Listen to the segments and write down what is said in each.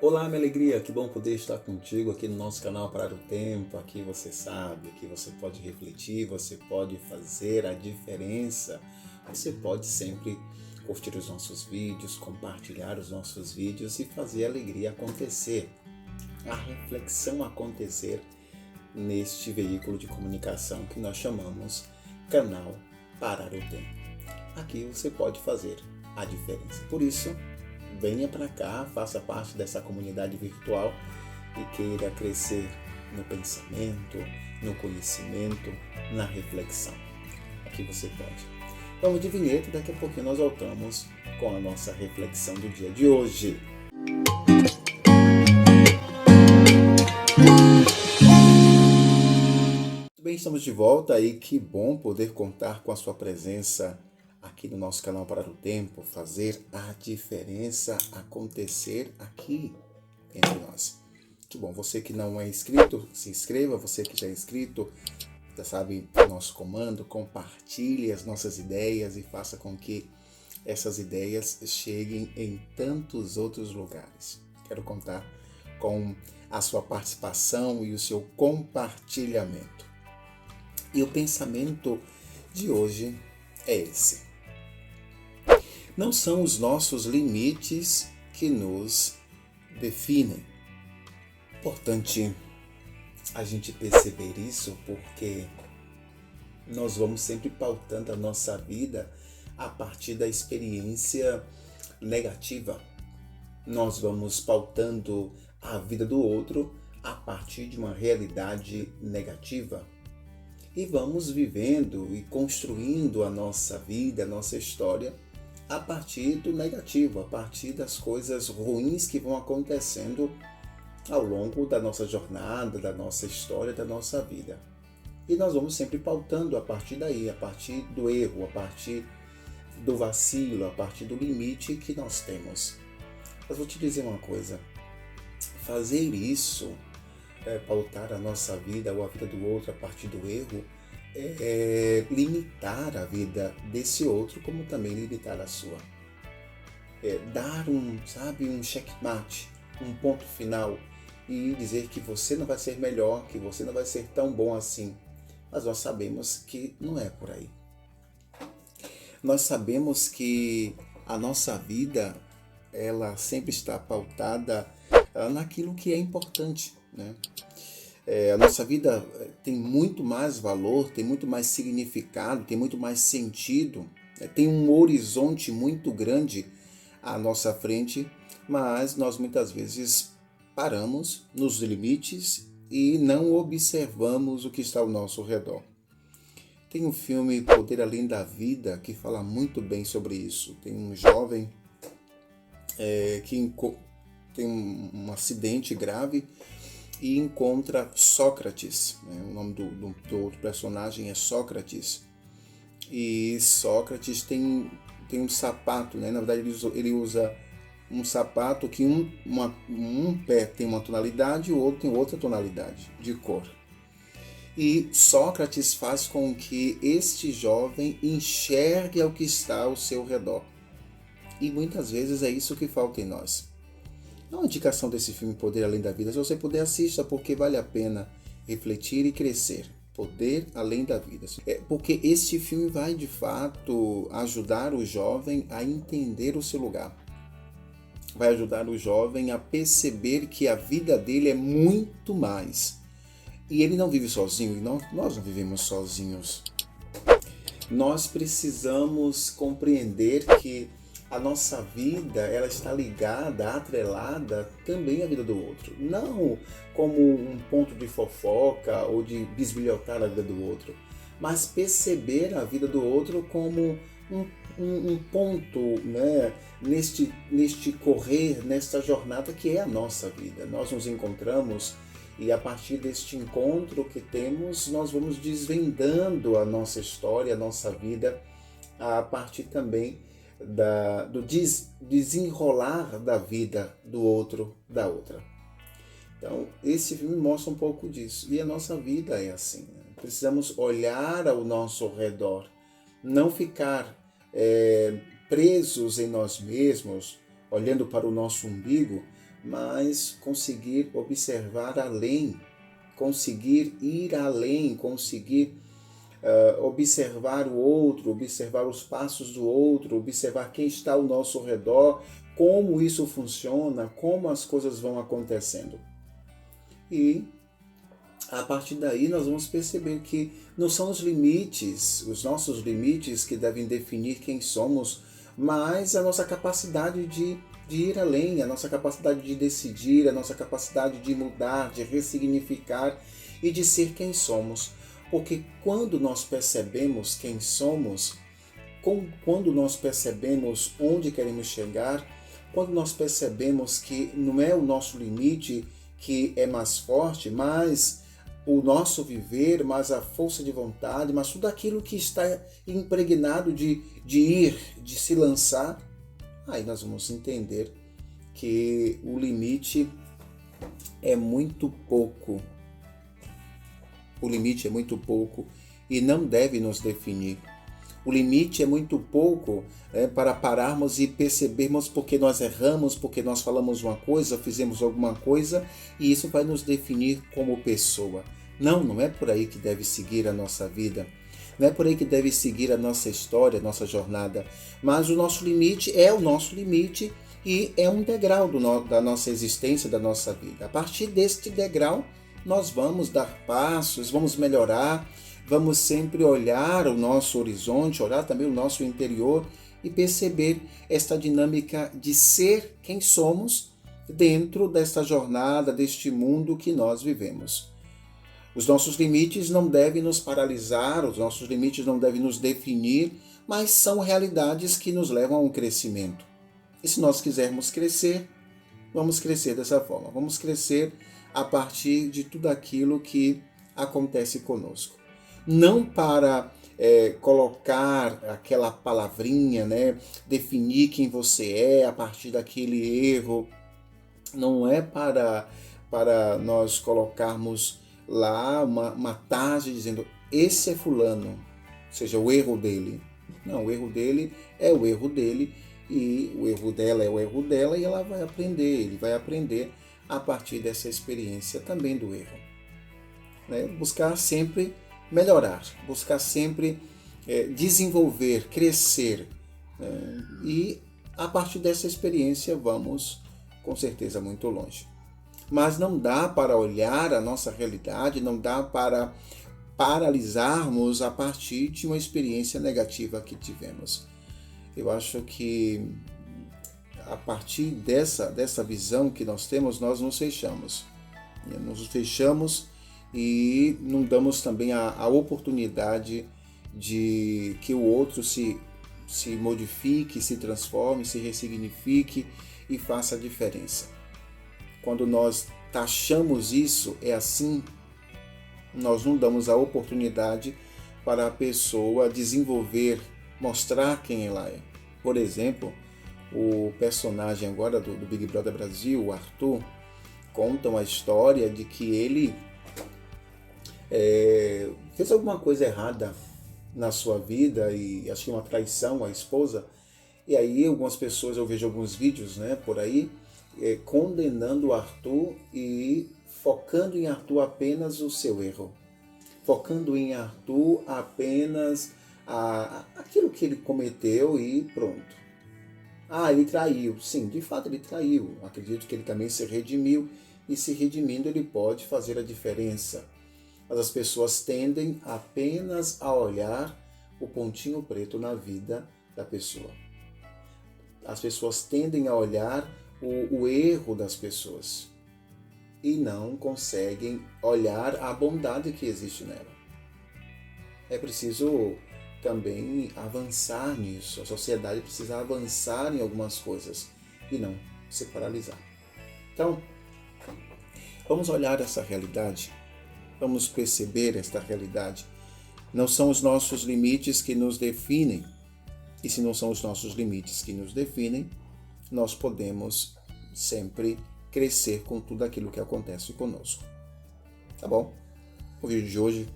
Olá, minha alegria, que bom poder estar contigo aqui no nosso canal Parar o Tempo. Aqui você sabe que você pode refletir, você pode fazer a diferença, você pode sempre curtir os nossos vídeos, compartilhar os nossos vídeos e fazer a alegria acontecer, a reflexão acontecer neste veículo de comunicação que nós chamamos Canal Parar o Tempo. Aqui você pode fazer a diferença. Por isso, venha para cá, faça parte dessa comunidade virtual e queira crescer no pensamento, no conhecimento, na reflexão. Aqui você pode. Vamos de vinheta e daqui a pouquinho nós voltamos com a nossa reflexão do dia de hoje. Muito bem, estamos de volta e que bom poder contar com a sua presença aqui no nosso canal Parar o Tempo, fazer a diferença acontecer aqui entre nós. Que bom, você que não é inscrito, se inscreva, você que já é inscrito, já sabe o nosso comando, compartilhe as nossas ideias e faça com que essas ideias cheguem em tantos outros lugares. Quero contar com a sua participação e o seu compartilhamento. E o pensamento de hoje é esse. Não são os nossos limites que nos definem. Importante a gente perceber isso porque nós vamos sempre pautando a nossa vida a partir da experiência negativa. Nós vamos pautando a vida do outro a partir de uma realidade negativa. E vamos vivendo e construindo a nossa vida, a nossa história a partir do negativo, a partir das coisas ruins que vão acontecendo ao longo da nossa jornada, da nossa história, da nossa vida. E nós vamos sempre pautando a partir daí, a partir do erro, a partir do vacilo, a partir do limite que nós temos. Mas vou te dizer uma coisa, fazer isso, pautar a nossa vida ou a vida do outro a partir do erro, limitar a vida desse outro, como também limitar a sua. Dar um checkmate, um ponto final e dizer que você não vai ser melhor, que você não vai ser tão bom assim. Mas nós sabemos que não é por aí. Nós sabemos que a nossa vida, ela sempre está pautada naquilo que é importante, né? A nossa vida tem muito mais valor, tem muito mais significado, tem muito mais sentido, tem um horizonte muito grande à nossa frente, mas nós muitas vezes paramos nos limites e não observamos o que está ao nosso redor. Tem um filme Poder Além da Vida que fala muito bem sobre isso. Tem um jovem que tem um acidente grave e encontra Sócrates, né? O nome do outro personagem é Sócrates. E Sócrates tem um sapato, né? Na verdade ele usa um sapato que um pé tem uma tonalidade e o outro tem outra tonalidade de cor. E Sócrates faz com que este jovem enxergue o que está ao seu redor. E muitas vezes é isso que falta em nós. Dá uma indicação desse filme Poder Além da Vida. Se você puder, assista, porque vale a pena refletir e crescer. Poder Além da Vida. Porque este filme vai, de fato, ajudar o jovem a entender o seu lugar. Vai ajudar o jovem a perceber que a vida dele é muito mais. E ele não vive sozinho, e nós não vivemos sozinhos. Nós precisamos compreender que a nossa vida, ela está ligada, atrelada também à vida do outro. Não como um ponto de fofoca ou de bisbilhotar a vida do outro, mas perceber a vida do outro como um ponto, né, neste correr, nesta jornada que é a nossa vida. Nós nos encontramos e a partir deste encontro que temos, nós vamos desvendando a nossa história, a nossa vida, a partir também do desenrolar da vida do outro, da outra. Então, esse filme mostra um pouco disso. E a nossa vida é assim, né? Precisamos olhar ao nosso redor, não ficar presos em nós mesmos, olhando para o nosso umbigo, mas conseguir observar além, conseguir ir além, conseguir observar o outro, observar os passos do outro, observar quem está ao nosso redor, como isso funciona, como as coisas vão acontecendo. E a partir daí nós vamos perceber que não são os nossos limites que devem definir quem somos, mas a nossa capacidade de ir além, a nossa capacidade de decidir, a nossa capacidade de mudar, de ressignificar e de ser quem somos. Porque quando nós percebemos quem somos, quando nós percebemos onde queremos chegar, quando nós percebemos que não é o nosso limite que é mais forte, mas o nosso viver, mas a força de vontade, mas tudo aquilo que está impregnado de ir, de se lançar, aí nós vamos entender que o limite é muito pouco. O limite é muito pouco e não deve nos definir. O limite é muito pouco para pararmos e percebermos porque nós erramos, porque nós falamos uma coisa, fizemos alguma coisa e isso vai nos definir como pessoa. Não é por aí que deve seguir a nossa vida. Não é por aí que deve seguir a nossa história, a nossa jornada. Mas o nosso limite é o nosso limite e é um degrau da nossa existência, da nossa vida. A partir deste degrau, nós vamos dar passos, vamos melhorar, vamos sempre olhar o nosso horizonte, olhar também o nosso interior e perceber esta dinâmica de ser quem somos dentro desta jornada, deste mundo que nós vivemos. Os nossos limites não devem nos paralisar, os nossos limites não devem nos definir, mas são realidades que nos levam a um crescimento. E se nós quisermos crescer, vamos crescer dessa forma, vamos crescer a partir de tudo aquilo que acontece conosco. Não para colocar aquela palavrinha, definir quem você é a partir daquele erro. Não é para nós colocarmos lá uma tarde dizendo esse é fulano, ou seja, o erro dele. Não, o erro dele é o erro dele e o erro dela é o erro dela e ela vai aprender, ele vai aprender a partir dessa experiência também do erro. Buscar sempre melhorar, buscar sempre desenvolver, crescer. E a partir dessa experiência vamos, com certeza, muito longe. Mas não dá para olhar a nossa realidade, não dá para paralisarmos a partir de uma experiência negativa que tivemos. Eu acho que a partir dessa visão que nós temos, nós nos fechamos. Nos fechamos e não damos também a oportunidade de que o outro se modifique, se transforme, se ressignifique e faça a diferença. Quando nós taxamos isso, é assim, nós não damos a oportunidade para a pessoa desenvolver, mostrar quem ela é. Por exemplo, o personagem agora do Big Brother Brasil, o Arthur, conta uma história de que ele fez alguma coisa errada na sua vida e acho que uma traição à esposa. E aí algumas pessoas, eu vejo alguns vídeos por aí, condenando o Arthur e focando em Arthur apenas o seu erro. Focando em Arthur apenas aquilo que ele cometeu e pronto. Ele traiu. Sim, de fato ele traiu. Acredito que ele também se redimiu e se redimindo ele pode fazer a diferença. Mas as pessoas tendem apenas a olhar o pontinho preto na vida da pessoa. As pessoas tendem a olhar o erro das pessoas e não conseguem olhar a bondade que existe nela. É preciso também avançar nisso. A sociedade precisa avançar em algumas coisas e não se paralisar. Então, vamos olhar essa realidade, vamos perceber esta realidade. Não são os nossos limites que nos definem, e se não são os nossos limites que nos definem, nós podemos sempre crescer com tudo aquilo que acontece conosco. Tá bom? O vídeo de hoje,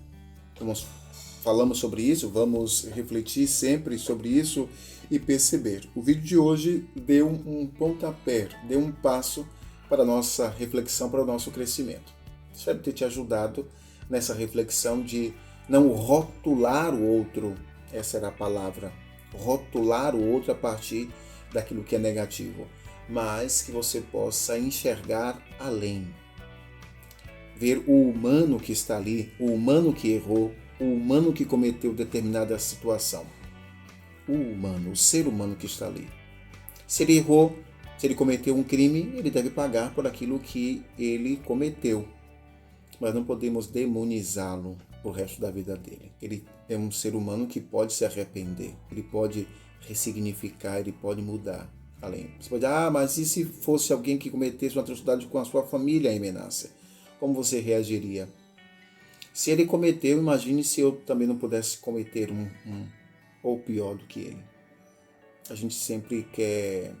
falamos sobre isso, vamos refletir sempre sobre isso e perceber. O vídeo de hoje deu um pontapé, deu um passo para a nossa reflexão, para o nosso crescimento. Espero ter te ajudado nessa reflexão de não rotular o outro, essa era a palavra, rotular o outro a partir daquilo que é negativo, mas que você possa enxergar além, ver o humano que está ali, o humano que errou, o humano que cometeu determinada situação, o humano, o ser humano que está ali. Se ele errou, se ele cometeu um crime, ele deve pagar por aquilo que ele cometeu. Mas não podemos demonizá-lo pro resto da vida dele. Ele é um ser humano que pode se arrepender, ele pode ressignificar, ele pode mudar. Além, você pode dizer, mas e se fosse alguém que cometesse uma atrocidade com a sua família, Imenácia? Como você reagiria? Se ele cometeu, imagine se eu também não pudesse cometer um ou pior do que ele. A gente sempre quer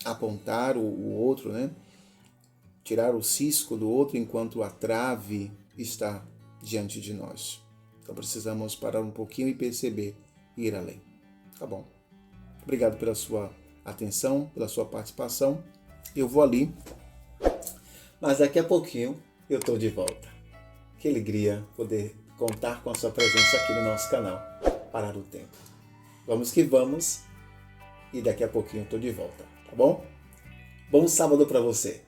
apontar o outro, né? Tirar o cisco do outro enquanto a trave está diante de nós. Então precisamos parar um pouquinho e perceber e ir além. Tá bom. Obrigado pela sua atenção, pela sua participação. Eu vou ali, mas daqui a pouquinho eu estou de volta. Que alegria poder contar com a sua presença aqui no nosso canal. Parar o tempo. Vamos que vamos e daqui a pouquinho eu estou de volta, tá bom? Bom sábado para você.